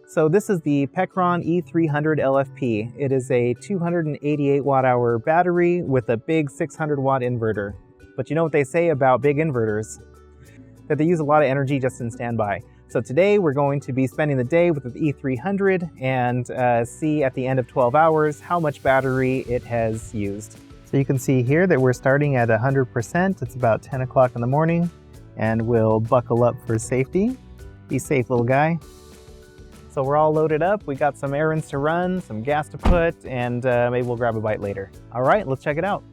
So this is the Pecron E300 LFP. It is a 288 watt-hour battery with a big 600 watt inverter. But you know what they say about big inverters? That they use a lot of energy just in standby. So today we're going to be spending the day with the E300 and see at the end of 12 hours how much battery it has used. So you can see here that we're starting at 100%. It's about 10 o'clock in the morning, and we'll buckle up for safety. Be safe, little guy. So we're all loaded up. We got some errands to run, some gas to put, and maybe we'll grab a bite later. All right, let's check it out.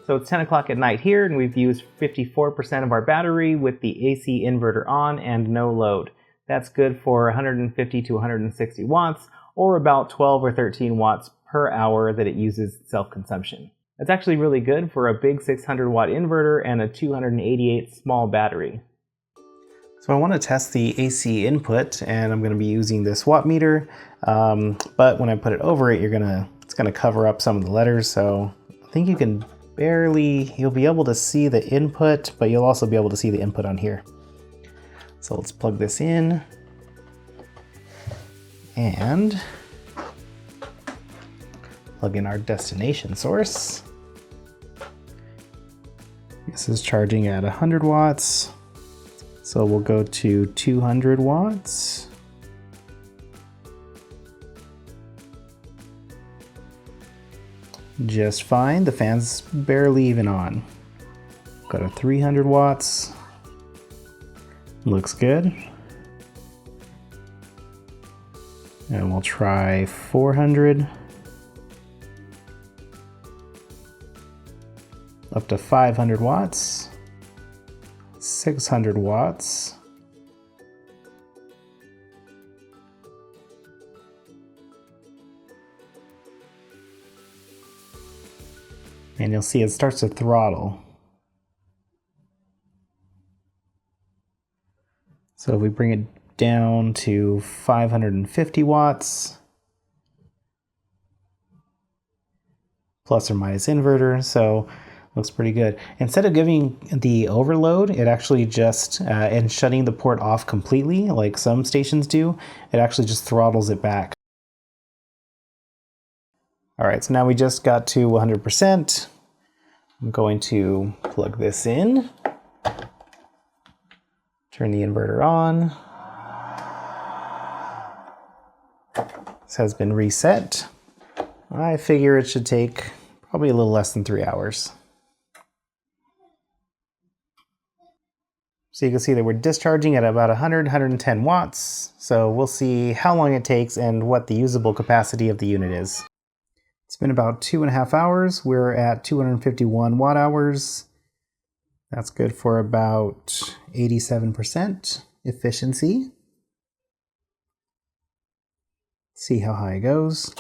So it's 10 o'clock at night here, and we've used 54% of our battery with the AC inverter on and no load. That's good for 150 to 160 watts, or about 12 or 13 watts per hour that it uses self-consumption. That's actually really good for a big 600 watt inverter and a 288 small battery. So I want to test the AC input, and I'm going to be using this watt meter, but when I put it over it, it's going to cover up some of the letters, so I think you can you'll be able to see the input, but you'll also be able to see the input on here. So let's plug this in and plug in our destination source. This is charging at 100 watts. So we'll go to 200 watts. Just fine, the fan's barely even on. Go to 300 watts. Looks good. And we'll try 400. Up to 500 watts. 600 watts. And you'll see it starts to throttle. So if we bring it down to 550 watts, plus or minus inverter, so looks pretty good. Instead of giving the overload, it actually just, and shutting the port off completely, like some stations do, it actually just throttles it back. All right, so now we just got to 100%. I'm going to plug this in, turn the inverter on. This has been reset. I figure it should take probably a little less than 3 hours. So you can see that we're discharging at about 110 watts. So we'll see how long it takes and what the usable capacity of the unit is. It's been about 2.5 hours. We're at 251 watt hours. That's good for about 87% efficiency. See how high it goes.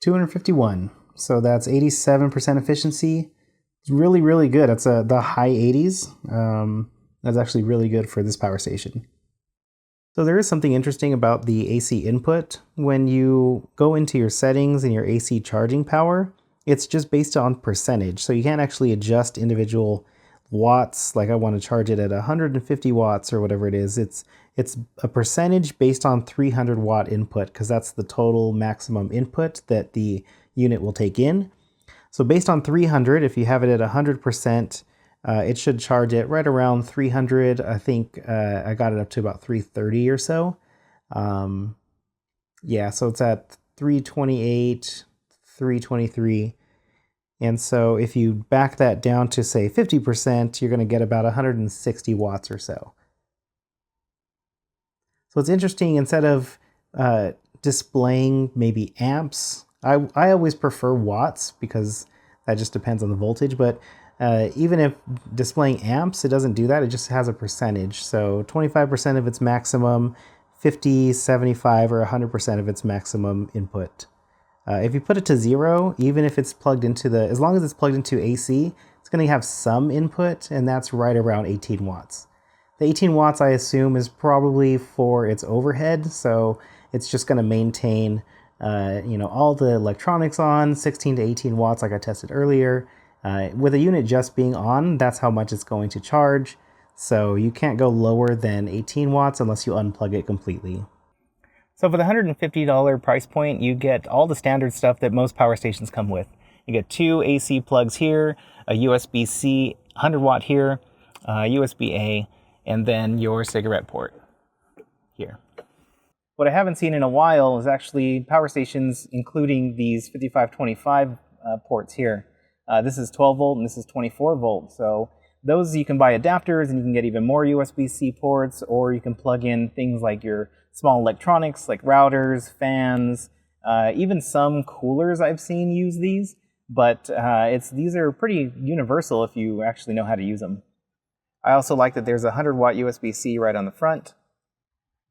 251. So that's 87% efficiency. It's really, really good. It's the high 80s. That's actually really good for this power station. So there is something interesting about the AC input. When you go into your settings and your AC charging power, it's just based on percentage. So you can't actually adjust individual watts. Like I want to charge it at 150 watts or whatever it is. It's a percentage based on 300 watt input, because that's the total maximum input that the unit will take in. So based on 300, if you have it at 100%, it should charge it right around 300. I think I got it up to about 330 or so. Yeah, so it's at 328, 323. And so if you back that down to say 50%, you're going to get about 160 watts or so. So it's interesting, instead of displaying maybe amps, I always prefer watts because that just depends on the voltage, but even if displaying amps, it doesn't do that. It just has a percentage. So 25% of its maximum, 50, 75, or 100% of its maximum input. If you put it to 0, even if it's plugged into as long as it's plugged into AC, it's going to have some input, and that's right around 18 watts. The 18 watts, I assume, is probably for its overhead, so it's just going to maintain all the electronics on, 16 to 18 watts like I tested earlier. With a unit just being on, that's how much it's going to charge, so you can't go lower than 18 watts unless you unplug it completely. So for the $150 price point, you get all the standard stuff that most power stations come with. You get 2 AC plugs here, a USB-C 100 watt here, USB-A, and then your cigarette port here. What I haven't seen in a while is actually power stations including these 5525 ports here. This is 12 volt and this is 24 volt. So those you can buy adapters and you can get even more USB-C ports, or you can plug in things like your small electronics like routers, fans, even some coolers I've seen use these, but these are pretty universal if you actually know how to use them. I also like that there's a 100 watt USB-C right on the front.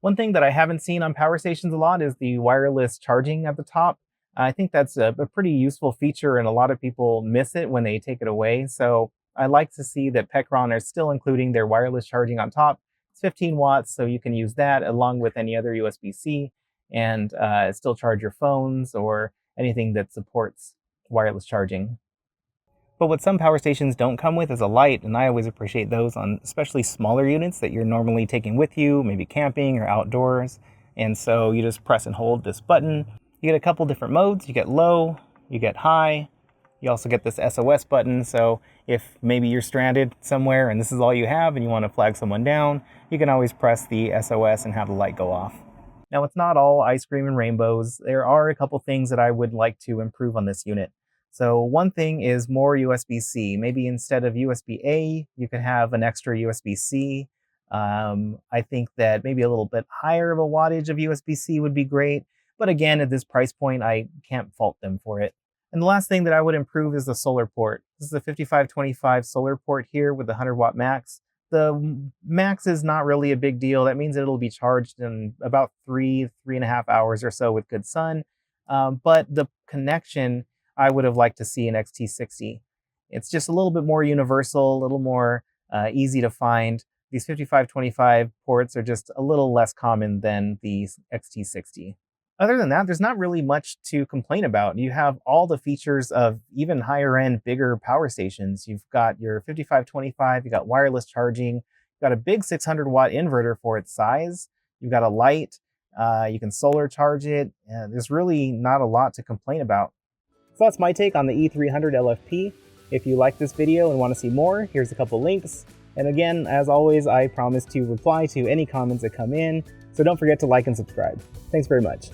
One thing that I haven't seen on power stations a lot is the wireless charging at the top. I think that's a pretty useful feature, and a lot of people miss it when they take it away. So I like to see that Pecron are still including their wireless charging on top. It's 15 watts, so you can use that along with any other USB-C and still charge your phones or anything that supports wireless charging. But what some power stations don't come with is a light, and I always appreciate those on especially smaller units that you're normally taking with you, maybe camping or outdoors. And so you just press and hold this button. You get a couple different modes. You get low, you get high. You also get this SOS button, so if maybe you're stranded somewhere and this is all you have and you want to flag someone down, you can always press the SOS and have the light go off. Now, it's not all ice cream and rainbows. There are a couple things that I would like to improve on this unit. So one thing is more USB-C. Maybe instead of USB-A, you could have an extra USB-C. I think that maybe a little bit higher of a wattage of USB-C would be great. But again, at this price point, I can't fault them for it. And the last thing that I would improve is the solar port. This is a 5525 solar port here with the 100 watt max. The max is not really a big deal. That means it'll be charged in about 3.5 hours or so with good sun. But the connection, I would have liked to see an XT60. It's just a little bit more universal, a little more easy to find. These 5525 ports are just a little less common than the XT60. Other than that, there's not really much to complain about. You have all the features of even higher end, bigger power stations. You've got your 5525, you've got wireless charging, you've got a big 600 watt inverter for its size, you've got a light, you can solar charge it. There's really not a lot to complain about. So that's my take on the E300 LFP. If you like this video and want to see more, here's a couple links. And again, as always, I promise to reply to any comments that come in, so don't forget to like and subscribe. Thanks very much.